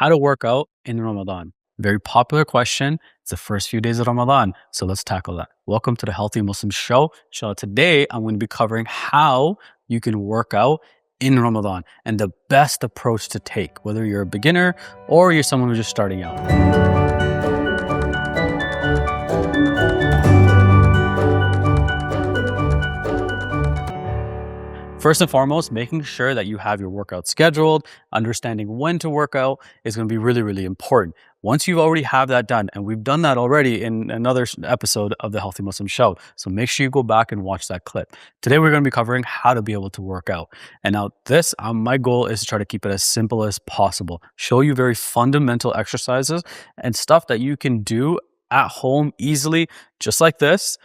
how to work out in Ramadan. Very popular question. It's the first few days of Ramadan. So let's tackle that. Welcome to the Healthy Muslim Show. So today I'm going to be covering how you can work out in Ramadan and the best approach to take, whether you're a beginner or you're someone who's just starting out. First and foremost, making sure that you have your workout scheduled, understanding when to work out is going to be really, really important. Once you already have that done, and we've done that already in another episode of the Healthy Muslim Show, so make sure you go back and watch that clip. Today, we're going to be covering how to be able to work out. And now this, my goal is to try to keep it as simple as possible, show you very fundamental exercises and stuff that you can do at home easily, just like this.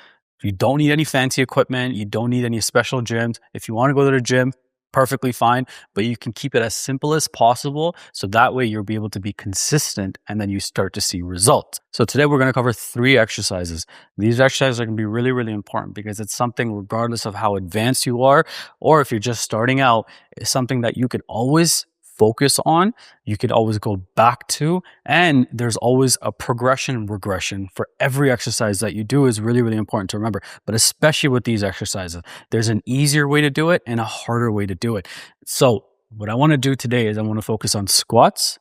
You don't need any fancy equipment. You don't need any special gyms. If you want to go to the gym, perfectly fine, but you can keep it as simple as possible. So that way you'll be able to be consistent and then you start to see results. So today we're going to cover 3 exercises. These exercises are going to be really, really important because it's something regardless of how advanced you are, or if you're just starting out, it's something that you can always focus on, you could always go back to, and there's always a progression and regression for every exercise that you do is really, really important to remember. But especially with these exercises, there's an easier way to do it and a harder way to do it. So what I want to do today is I want to focus on squats,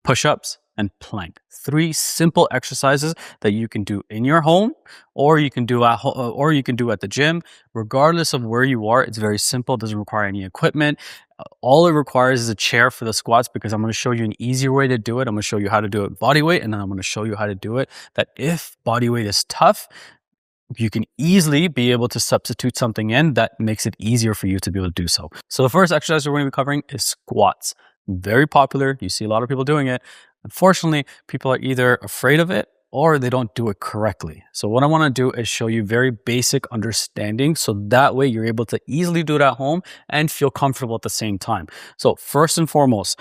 push-ups, and plank. 3 simple exercises that you can do in your home, or you can do at the gym. Regardless of where you are, it's very simple. It doesn't require any equipment. All it requires is a chair for the squats because I'm going to show you an easier way to do it. I'm going to show you how to do it body weight, and then I'm going to show you how to do it that if body weight is tough, you can easily be able to substitute something in that makes it easier for you to be able to do so. So the first exercise we're going to be covering is squats. Very popular. You see a lot of people doing it. Unfortunately, people are either afraid of it or they don't do it correctly. So what I want to do is show you very basic understanding so that way you're able to easily do it at home and feel comfortable at the same time. So first and foremost,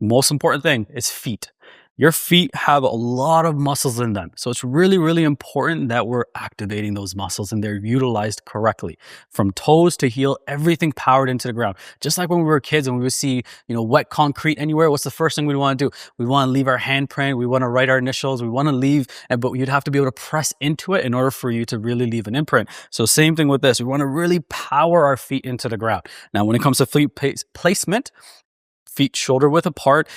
most important thing is feet. Your feet have a lot of muscles in them. So it's really, really important that we're activating those muscles and they're utilized correctly. From toes to heel, everything powered into the ground. Just like when we were kids and we would see, wet concrete anywhere, what's the first thing we want to do? We want to leave our handprint. We want to write our initials. We want to leave, but you'd have to be able to press into it in order for you to really leave an imprint. So same thing with this. We want to really power our feet into the ground. Now, when it comes to feet placement, feet shoulder width apart,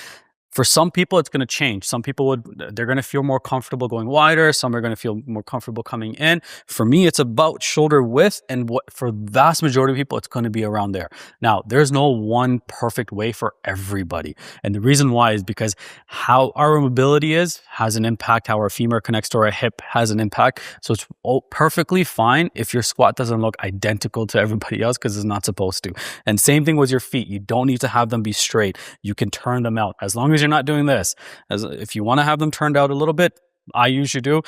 for some people, it's going to change. Some people they're going to feel more comfortable going wider. Some are going to feel more comfortable coming in. For me, it's about shoulder width. And for the vast majority of people, it's going to be around there. Now, there's no one perfect way for everybody. And the reason why is because how our mobility has an impact. How our femur connects to our hip has an impact. So it's perfectly fine if your squat doesn't look identical to everybody else because it's not supposed to. And same thing with your feet. You don't need to have them be straight. You can turn them out as long as you're not doing this. If you want to have them turned out a little bit, I usually do,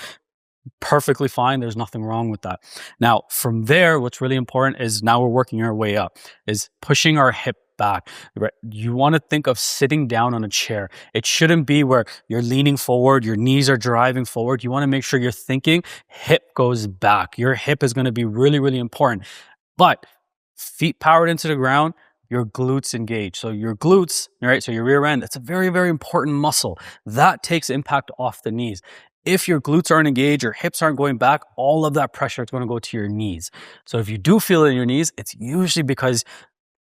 perfectly fine. There's nothing wrong with that. Now, from there, what's really important is now we're working our way up, is pushing our hip back. Right? You want to think of sitting down on a chair. It shouldn't be where you're leaning forward, your knees are driving forward. You want to make sure you're thinking hip goes back. Your hip is going to be really, really important. But feet powered into the ground, your glutes engage. So your glutes, right? So your rear end, that's a very, very important muscle. That takes impact off the knees. If your glutes aren't engaged, your hips aren't going back, all of that pressure is going to go to your knees. So if you do feel it in your knees, it's usually because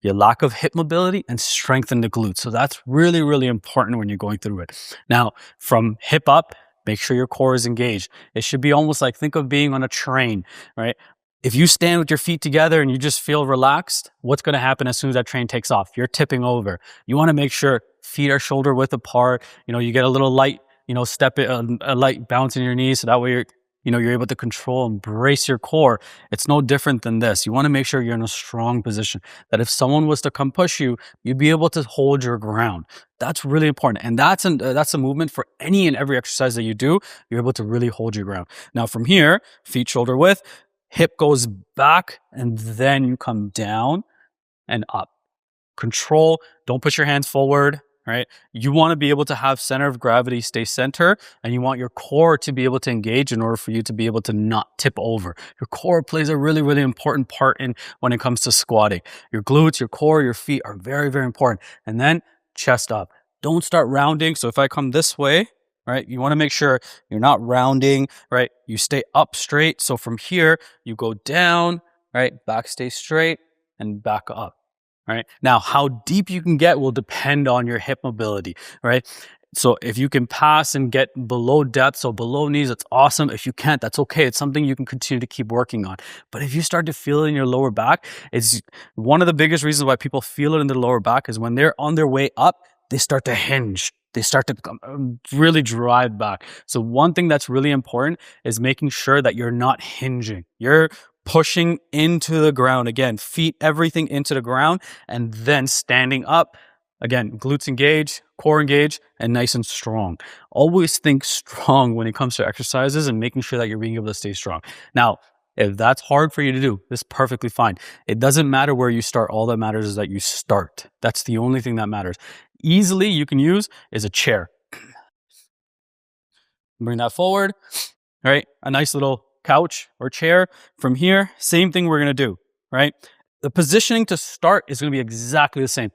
your lack of hip mobility and strength in the glutes. So that's really, really important when you're going through it. Now, from hip up, make sure your core is engaged. It should be almost like, think of being on a train, right? If you stand with your feet together and you just feel relaxed, what's going to happen as soon as that train takes off? You're tipping over. You want to make sure feet are shoulder width apart. You get a little light, a light bounce in your knees. So that way you're able to control and brace your core. It's no different than this. You want to make sure you're in a strong position that if someone was to come push you, you'd be able to hold your ground. That's really important. And that's a movement for any and every exercise that you do. You're able to really hold your ground. Now from here, feet shoulder width, hip goes back, and then you come down and up. Control, don't push your hands forward, right? You want to be able to have center of gravity stay center, and you want your core to be able to engage in order for you to be able to not tip over. Your core plays a really, really important part when it comes to squatting. Your glutes, your core, your feet are very, very important. And then chest up. Don't start rounding. So if I come this way, right, you want to make sure you're not rounding, right? You stay up straight. So from here, you go down, right? Back stay straight and back up. Right now, how deep you can get will depend on your hip mobility, right? So if you can pass and get below depth, so below knees, it's awesome. If you can't, that's okay. It's something you can continue to keep working on. But if you start to feel it in your lower back, it's one of the biggest reasons why people feel it in their lower back is when they're on their way up, they start to hinge. They start to really drive back. So one thing that's really important is making sure that you're not hinging. You're pushing into the ground. Again, feet, everything into the ground, and then standing up. Again, glutes engage, core engage, and nice and strong. Always think strong when it comes to exercises and making sure that you're being able to stay strong. Now, if that's hard for you to do, this is perfectly fine. It doesn't matter where you start. All that matters is that you start. That's the only thing that matters. Easily you can use is a chair. Bring that forward, right? A nice little couch or chair. From here, same thing we're going to do, right? The positioning to start is going to be exactly the same.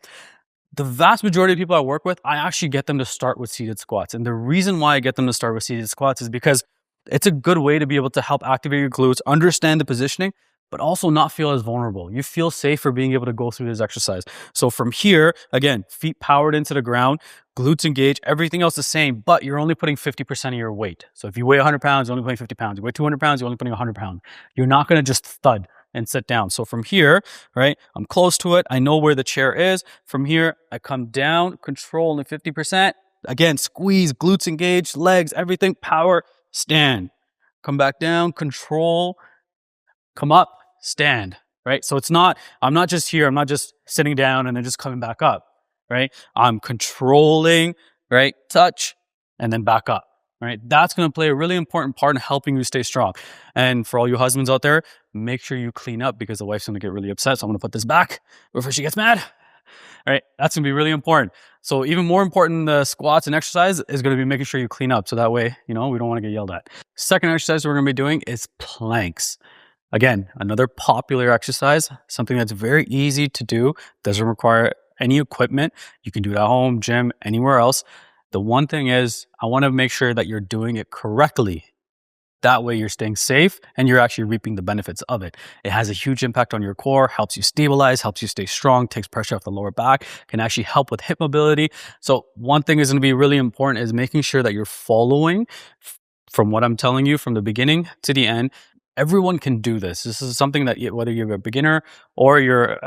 The vast majority of people I work with, I actually get them to start with seated squats. And the reason why I get them to start with seated squats is because it's a good way to be able to help activate your glutes, understand the positioning, but also not feel as vulnerable. You feel safe for being able to go through this exercise. So from here, again, feet powered into the ground, glutes engaged, everything else the same, but you're only putting 50% of your weight. So if you weigh 100 pounds, you're only putting 50 pounds. You weigh 200 pounds, you're only putting 100 pounds. You're not going to just thud and sit down. So from here, right, I'm close to it. I know where the chair is. From here, I come down, control only 50%. Again, squeeze, glutes engaged, legs, everything, power, stand. Come back down, control, come up, stand, right? So it's not, I'm not just here, I'm not just sitting down and then just coming back up, right? I'm controlling, right? Touch, and then back up, right? That's going to play a really important part in helping you stay strong. And for all you husbands out there, make sure you clean up because the wife's going to get really upset. So I'm going to put this back before she gets mad. All right, that's going to be really important. So even more important than the squats and exercise is going to be making sure you clean up. So that way, we don't want to get yelled at. Second exercise we're going to be doing is planks. Again, another popular exercise, something that's very easy to do, doesn't require any equipment. You can do it at home, gym, anywhere else. The one thing is, I want to make sure that you're doing it correctly. That way you're staying safe and you're actually reaping the benefits of it. It has a huge impact on your core, helps you stabilize, helps you stay strong, takes pressure off the lower back, can actually help with hip mobility. So one thing is going to be really important is making sure that you're following from what I'm telling you from the beginning to the end. Everyone can do this. This is something that whether you're a beginner or you're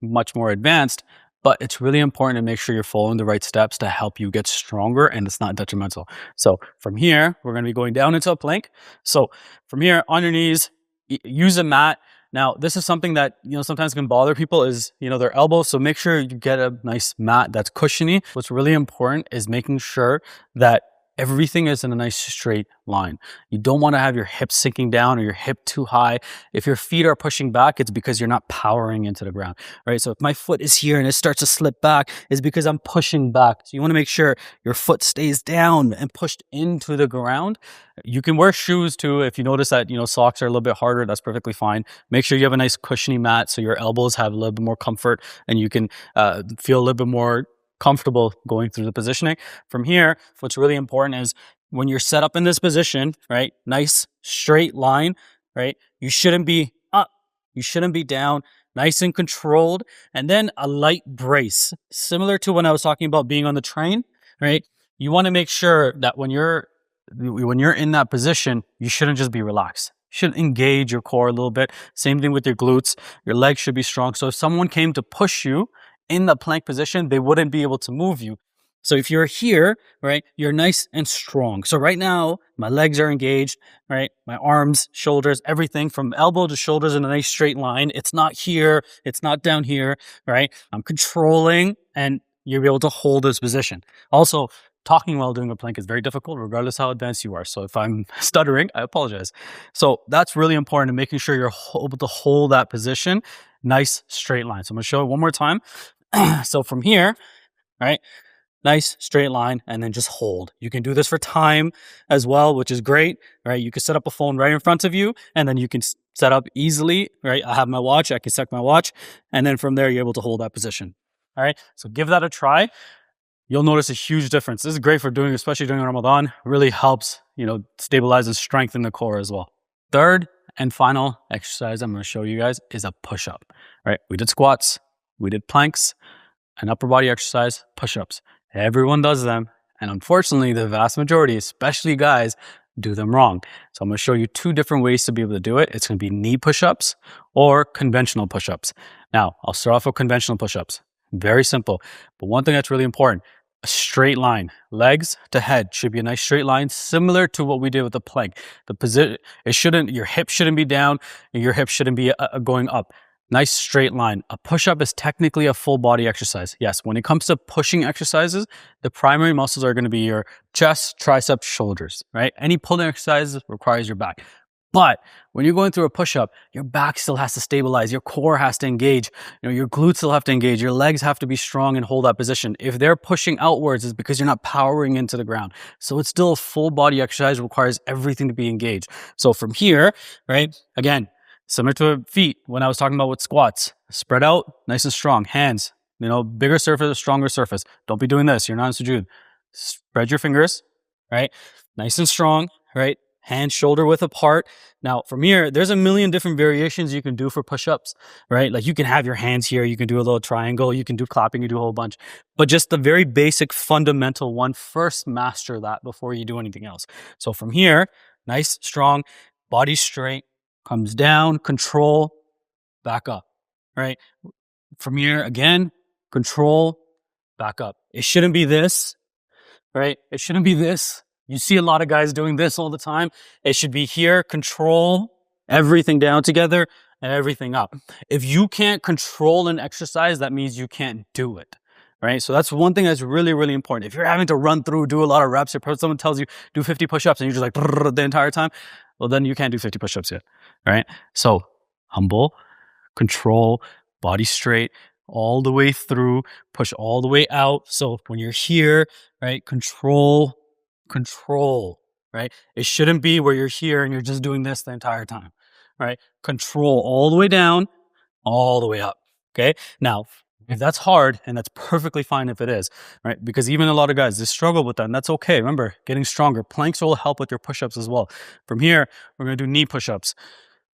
much more advanced, but it's really important to make sure you're following the right steps to help you get stronger and it's not detrimental. So from here, we're going to be going down into a plank. So from here, on your knees, use a mat. Now, this is something that, sometimes can bother people is, their elbows. So make sure you get a nice mat that's cushiony. What's really important is making sure that everything is in a nice straight line. You don't want to have your hips sinking down or your hip too high. If your feet are pushing back, it's because you're not powering into the ground, right? So if my foot is here and it starts to slip back, it's because I'm pushing back. So you want to make sure your foot stays down and pushed into the ground. You can wear shoes too. If you notice that, socks are a little bit harder, that's perfectly fine. Make sure you have a nice cushiony mat so your elbows have a little bit more comfort and you can feel a little bit more comfortable going through the positioning. From here, what's really important is when you're set up in this position, right? Nice straight line, right? You shouldn't be up. You shouldn't be down. Nice and controlled. And then a light brace. Similar to when I was talking about being on the train, right? You want to make sure that when you're in that position, you shouldn't just be relaxed. You should engage your core a little bit. Same thing with your glutes. Your legs should be strong. So if someone came to push you in the plank position, they wouldn't be able to move you. So if you're here, right, you're nice and strong. So right now, my legs are engaged, right? My arms, shoulders, everything from elbow to shoulders in a nice straight line. It's not here. It's not down here, right? I'm controlling and you'll be able to hold this position. Also, talking while doing a plank is very difficult, regardless how advanced you are. So if I'm stuttering, I apologize. So that's really important in making sure you're able to hold that position. Nice straight line. So I'm going to show it one more time. So from here, right, nice straight line and then just hold. You can do this for time as well, which is great, right? You can set up a phone right in front of you and then you can set up easily, right? I have my watch, I can set my watch, and then from there, you're able to hold that position. All right, so give that a try. you'll notice a huge difference. This is great for doing, especially during Ramadan. Really helps, stabilize and strengthen the core as well. Third and final exercise I'm going to show you guys is a push-up, right? We did squats, we did planks, an upper body exercise, push-ups. Everyone does them. And unfortunately, the vast majority, especially guys, do them wrong. So I'm going to show you 2 different ways to be able to do it. It's going to be knee push-ups or conventional push-ups. Now, I'll start off with conventional push-ups. Very simple. But one thing that's really important, a straight line. Legs to head should be a nice straight line, similar to what we did with the plank. The position, your hip shouldn't be down, and your hip shouldn't be going up. Nice straight line. A push-up is technically a full body exercise. Yes, when it comes to pushing exercises, the primary muscles are going to be your chest, triceps, shoulders, right? Any pulling exercise requires your back. But when you're going through a push-up, your back still has to stabilize, your core has to engage, your glutes still have to engage, your legs have to be strong and hold that position. If they're pushing outwards, it's because you're not powering into the ground. So it's still a full body exercise, requires everything to be engaged. So from here, right, again, similar to feet, when I was talking about with squats, spread out, nice and strong, hands, bigger surface, stronger surface. Don't be doing this, you're not in sujood. Spread your fingers, right, nice and strong, right? Hands shoulder width apart. Now from here, there's a million different variations you can do for push-ups, right? Like you can have your hands here, you can do a little triangle, you can do clapping, you do a whole bunch. But just the very basic fundamental one, first master that before you do anything else. So from here, nice, strong, body straight, comes down, control, back up, right? From here, again, control, back up. It shouldn't be this, right? It shouldn't be this. You see a lot of guys doing this all the time. It should be here, control, everything down together, and everything up. If you can't control an exercise, that means you can't do it, right? So that's one thing that's really, really important. If you're having to run through, do a lot of reps, or someone tells you do 50 push-ups and you're just like the entire time, well, then you can't do 50 push-ups yet, right? So humble, control, body straight, all the way through, push all the way out. So when you're here, right, control, right? It shouldn't be where you're here and you're just doing this the entire time, right? Control all the way down, all the way up, okay? Now, if that's hard, and that's perfectly fine if it is, right? Because even a lot of guys, they struggle with that, and that's okay. Remember, getting stronger. Planks will help with your push-ups as well. From here, we're going to do knee push-ups.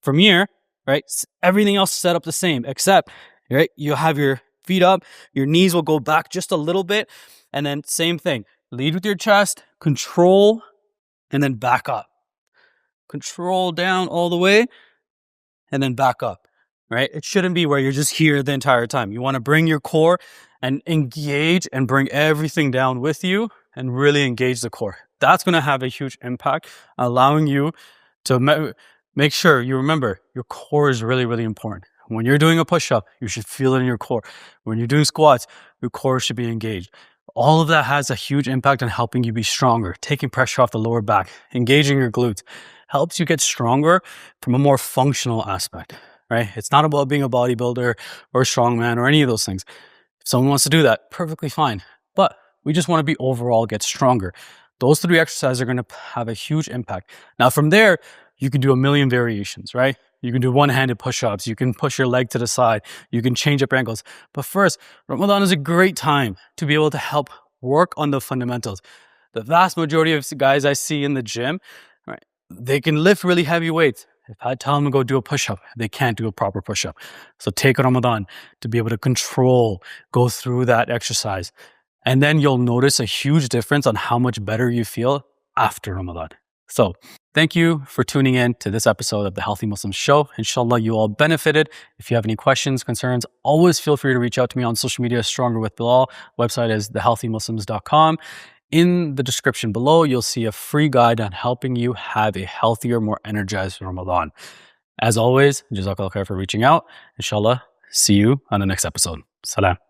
From here, right, everything else set up the same, except, right, you'll have your feet up, your knees will go back just a little bit, and then same thing. Lead with your chest, control, and then back up. Control down all the way, and then back up, right? It shouldn't be where you're just here the entire time. You want to bring your core and engage and bring everything down with you and really engage the core. That's going to have a huge impact, allowing you to make sure you remember your core is really, really important. When you're doing a push-up, you should feel it in your core. When you're doing squats, your core should be engaged. All of that has a huge impact on helping you be stronger, taking pressure off the lower back, engaging your glutes, helps you get stronger from a more functional aspect, right? It's not about being a bodybuilder or a strongman or any of those things. If someone wants to do that, perfectly fine. But we just want to be overall get stronger. Those 3 exercises are going to have a huge impact. Now from there, you can do a million variations, right? You can do one-handed push-ups. You can push your leg to the side. You can change up your ankles. But first, Ramadan is a great time to be able to help work on the fundamentals. The vast majority of guys I see in the gym, right, they can lift really heavy weights. If I tell them to go do a push-up, they can't do a proper push-up. So take Ramadan to be able to control, go through that exercise. And then you'll notice a huge difference on how much better you feel after Ramadan. So thank you for tuning in to this episode of the Healthy Muslim Show. Inshallah, you all benefited. If you have any questions, concerns, always feel free to reach out to me on social media, Stronger with Bilal. Website is thehealthymuslims.com. In the description below, you'll see a free guide on helping you have a healthier, more energized Ramadan. As always, Jazakallah khair for reaching out. Inshallah, see you on the next episode. Salam.